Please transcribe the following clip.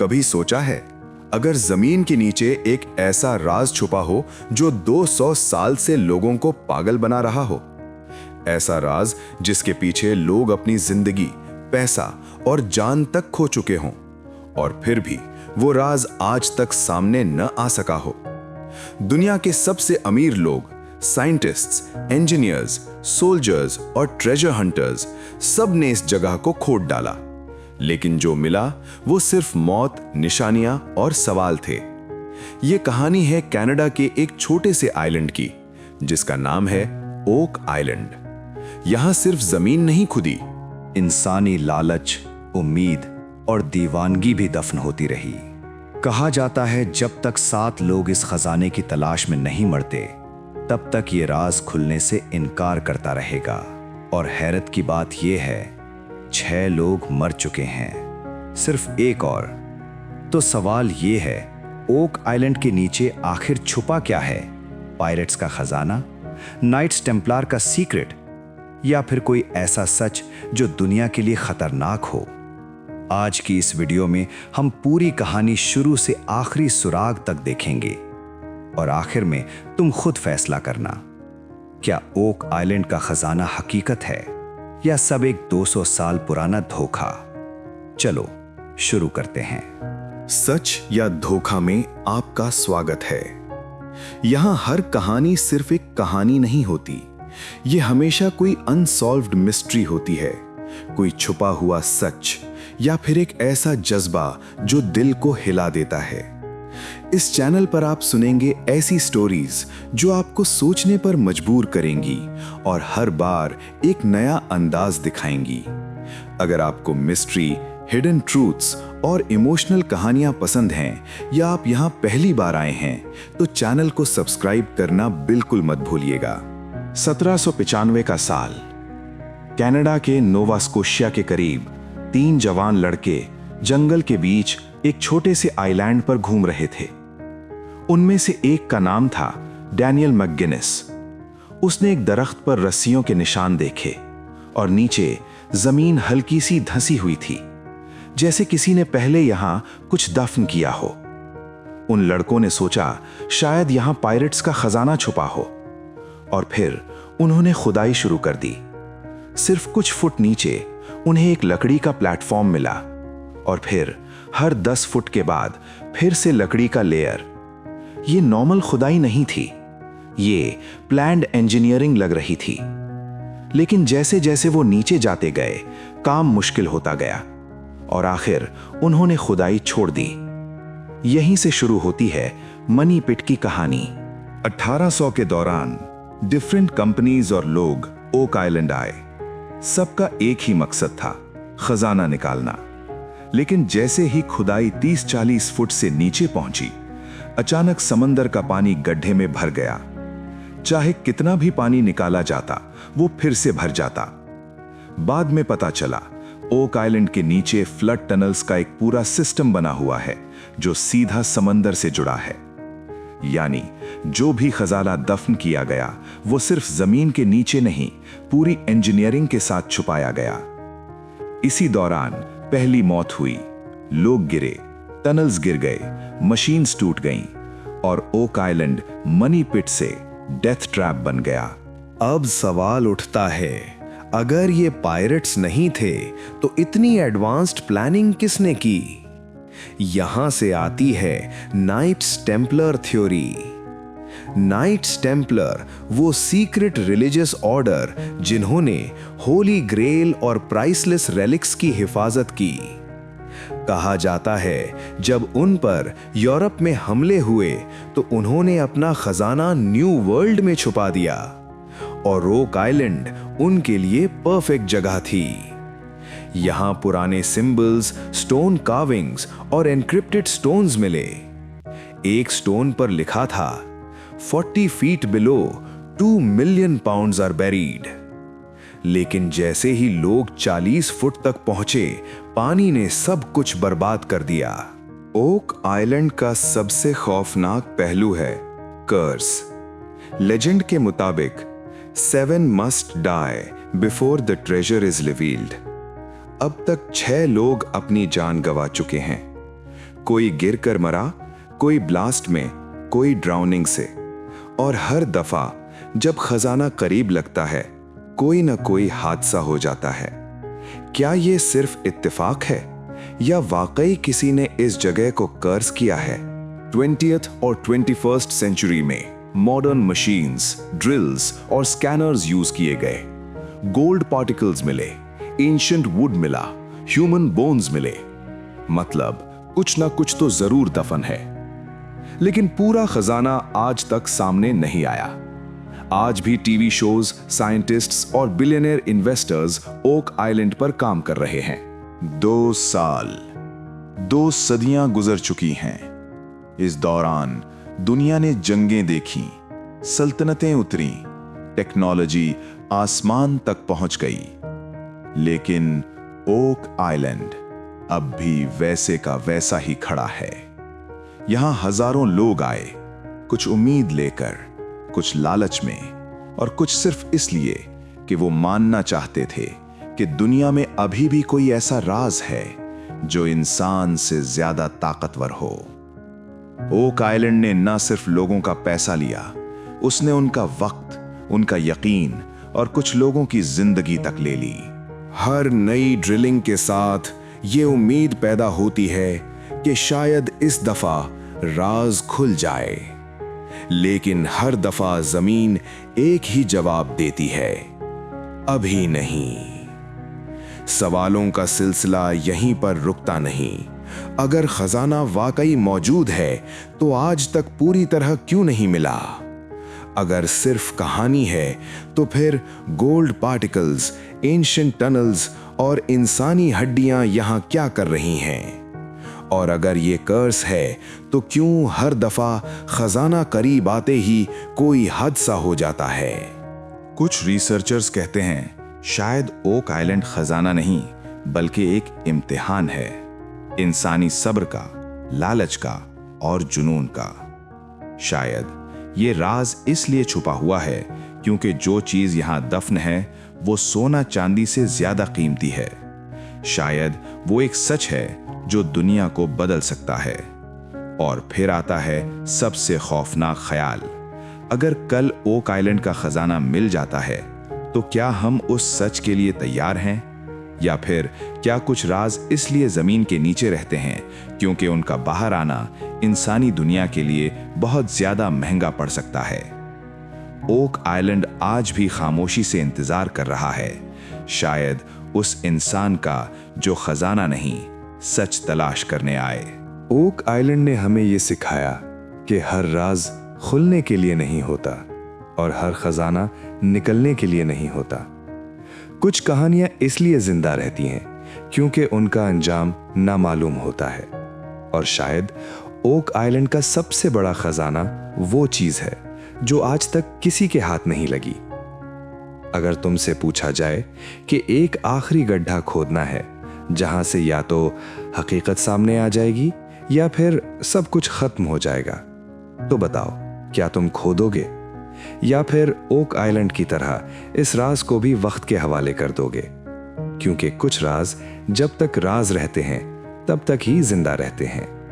कभी सोचा है, अगर जमीन के नीचे एक ऐसा राज छुपा हो जो 200 साल से लोगों को पागल बना रहा हो? ऐसा राज जिसके पीछे लोग अपनी जिंदगी, पैसा और जान तक खो चुके हों, और फिर भी वो राज आज तक सामने न आ सका हो। दुनिया के सबसे अमीर लोग, साइंटिस्ट्स, इंजीनियर्स, सोल्जर्स और ट्रेजर हंटर्स सब ने इस जगह को खोद डाला, लेकिन जो मिला वो सिर्फ मौत, निशानियां और सवाल थे। ये कहानी है कनाडा के एक छोटे से आइलैंड की, जिसका नाम है ओक आइलैंड। यहां सिर्फ जमीन नहीं खुदी, इंसानी लालच, उम्मीद और दीवानगी भी दफन होती रही। कहा जाता है जब तक 7 लोग इस खजाने की तलाश में नहीं मरते, तब तक ये राज खुलने से इनकार करता रहेगा। और हैरत की बात यह है, 6 लोग मर चुके हैं, सिर्फ एक और। तो सवाल ये है, ओक आइलैंड के नीचे आखिर छुपा क्या है? पायरेट्स का खजाना, नाइट्स टेम्पलार का सीक्रेट, या फिर कोई ऐसा सच जो दुनिया के लिए खतरनाक हो? आज की इस वीडियो में हम पूरी कहानी शुरू से आखिरी सुराग तक देखेंगे, और आखिर में तुम खुद फैसला करना, क्या ओक आइलैंड का खजाना हकीकत है या सब एक 200 साल पुराना धोखा? चलो शुरू करते हैं। सच या धोखा में आपका स्वागत है। यहां हर कहानी सिर्फ एक कहानी नहीं होती, ये हमेशा कोई अनसॉल्व्ड मिस्ट्री होती है, कोई छुपा हुआ सच या फिर एक ऐसा जज्बा जो दिल को हिला देता है। इस चैनल पर आप सुनेंगे ऐसी स्टोरीज जो आपको सोचने पर मजबूर करेंगी और हर बार एक नया अंदाज दिखाएंगी। अगर आपको मिस्ट्री, हिडन ट्रूथ्स और इमोशनल कहानियां पसंद हैं, या आप यहां पहली बार आए हैं, तो चैनल को सब्सक्राइब करना बिल्कुल मत भूलिएगा। 1795 का साल, कनाडा के नोवा स्कोशिया के करीब 3 जवान लड़के जंगल के बीच एक छोटे से आइलैंड पर घूम रहे थे। उनमें से एक का नाम था डैनियल मैकगिनिस। उसने एक दरख्त पर रस्सियों के निशान देखे और नीचे जमीन हल्की सी धंसी हुई थी, जैसे किसी ने पहले यहां कुछ दफन किया हो। उन लड़कों ने सोचा शायद यहां पायरेट्स का खजाना छुपा हो, और फिर उन्होंने खुदाई शुरू कर दी। सिर्फ कुछ फुट नीचे उन्हें एक लकड़ी का प्लेटफॉर्म मिला, और फिर हर 10 फुट के बाद फिर से लकड़ी का लेयर। ये नॉर्मल खुदाई नहीं थी, ये प्लान्ड इंजीनियरिंग लग रही थी। लेकिन जैसे जैसे वो नीचे जाते गए, काम मुश्किल होता गया, और आखिर उन्होंने खुदाई छोड़ दी। यहीं से शुरू होती है मनी पिट की कहानी। 1800 के दौरान डिफरेंट कंपनीज और लोग ओक आइलैंड आए। सबका एक ही मकसद था, खजाना निकालना। लेकिन जैसे ही खुदाई 30-40 फुट से नीचे पहुंची, अचानक समंदर का पानी गड्ढे में भर गया। चाहे कितना भी पानी निकाला जाता, वो फिर से भर जाता। बाद में पता चला ओक आइलैंड के नीचे फ्लड टनल्स का एक पूरा सिस्टम बना हुआ है जो सीधा समंदर से जुड़ा है। यानी जो भी खजाना दफन किया गया वो सिर्फ जमीन के नीचे नहीं, पूरी इंजीनियरिंग के साथ छुपाया गया। इसी दौरान पहली मौत हुई, लोग गिरे, टनल्स गिर गए, मशीन्स टूट गईं, और ओक आइलैंड मनी पिट से डेथ ट्रैप बन गया। अब सवाल उठता है, अगर ये पायरेट्स नहीं थे तो इतनी एडवांस्ड प्लानिंग किसने की? यहां से आती है Knights Templar theory. Knights Templar वो सीक्रेट रिलीजियस ऑर्डर जिन्होंने होली ग्रेल और प्राइसलेस रेलिक्स की हिफाजत की। कहा जाता है जब उन पर यूरोप में हमले हुए तो उन्होंने अपना खजाना न्यू वर्ल्ड में छुपा दिया, और ओक आइलैंड उनके लिए परफेक्ट जगह थी। यहां पुराने सिंबल्स, स्टोन कार्विंग्स और एन्क्रिप्टेड स्टोन्स मिले। एक स्टोन पर लिखा था 40 feet below 2 million pounds are buried। लेकिन जैसे ही लोग 40 फुट तक पहुंचे, पानी ने सब कुछ बर्बाद कर दिया। ओक आइलैंड का सबसे खौफनाक पहलू है कर्स। लेजेंड के मुताबिक 7 must die before the treasure is revealed। अब तक 6 लोग अपनी जान गंवा चुके हैं। कोई गिरकर मरा, कोई ब्लास्ट में, कोई ड्राउनिंग से। और हर दफा जब खजाना करीब लगता है, कोई ना कोई हादसा हो जाता है। क्या यह सिर्फ इत्तेफाक है या वाकई किसी ने इस जगह को कर्स किया है? 20th और 21st सेंचुरी में मॉडर्न मशीन्स, ड्रिल्स और स्कैनर्स यूज किए गए। गोल्ड पार्टिकल्स मिले, एंशिएंट वुड मिला, ह्यूमन बोन्स मिले। मतलब कुछ ना कुछ तो जरूर दफन है। लेकिन पूरा खजाना आज तक सामने नहीं आया। आज भी टीवी शोज, साइंटिस्ट्स और बिलियनियर इन्वेस्टर्स ओक आइलैंड पर काम कर रहे हैं। 2 साल, 2 सदियां गुजर चुकी हैं। इस दौरान दुनिया ने जंगें देखी, सल्तनतें उतरी, टेक्नोलॉजी आसमान तक पहुंच गई। लेकिन ओक आइलैंड अब भी वैसे का वैसा ही खड़ा है। यहां हजारों लोग आए, कुछ उम्मीद लेकर, कुछ लालच में और कुछ सिर्फ इसलिए कि वो मानना चाहते थे कि दुनिया में अभी भी कोई ऐसा राज है जो इंसान से ज्यादा ताकतवर हो। ओक आइलैंड ने न सिर्फ लोगों का पैसा लिया, उसने उनका वक्त, उनका यकीन और कुछ लोगों की जिंदगी तक ले ली। हर नई ड्रिलिंग के साथ ये उम्मीद पैदा होती है कि शायद इस दफा राज खुल जाए। लेकिन हर दफा जमीन एक ही जवाब देती है, अभी नहीं। सवालों का सिलसिला यहीं पर रुकता नहीं। अगर खजाना वाकई मौजूद है तो आज तक पूरी तरह क्यों नहीं मिला? अगर सिर्फ कहानी है तो फिर गोल्ड पार्टिकल्स, एंशिएंट टनल्स और इंसानी हड्डियां यहां क्या कर रही हैं? और अगर ये कर्स है तो क्यों हर दफा खजाना करीब आते ही कोई हादसा हो जाता है? कुछ रिसर्चर्स कहते हैं शायद ओक आइलैंड खजाना नहीं बल्कि एक इम्तिहान है, इंसानी सब्र का, लालच का और जुनून का। शायद ये राज इसलिए छुपा हुआ है क्योंकि जो चीज यहां दफन है वो सोना चांदी से ज्यादा कीमती है। शायद वो एक सच है जो दुनिया को बदल सकता है। और फिर आता है सबसे खौफनाक ख्याल, अगर कल ओक आइलैंड का खजाना मिल जाता है तो क्या हम उस सच के लिए तैयार हैं? या फिर क्या कुछ राज इसलिए जमीन के नीचे रहते हैं क्योंकि उनका बाहर आना इंसानी दुनिया के लिए बहुत ज्यादा महंगा पड़ सकता है? ओक आइलैंड आज भी खामोशी से इंतजार कर रहा है, शायद उस इंसान का जो खजाना नहीं सच तलाश करने आए। ओक आइलैंड ने हमें ये सिखाया कि हर राज खुलने के लिए नहीं होता और हर खजाना निकलने के लिए नहीं होता। कुछ कहानियां इसलिए जिंदा रहती हैं क्योंकि उनका अंजाम नामालूम होता है। और शायद ओक आइलैंड का सबसे बड़ा खजाना वो चीज है जो आज तक किसी के हाथ नहीं लगी। अगर तुमसे पूछा जाए कि एक आखिरी गड्ढा खोदना है जहां से या तो हकीकत सामने आ जाएगी या फिर सब कुछ खत्म हो जाएगा, तो बताओ क्या तुम खोदोगे या फिर ओक आइलैंड की तरह इस राज को भी वक्त के हवाले कर दोगे? क्योंकि कुछ राज जब तक राज रहते हैं तब तक ही जिंदा रहते हैं।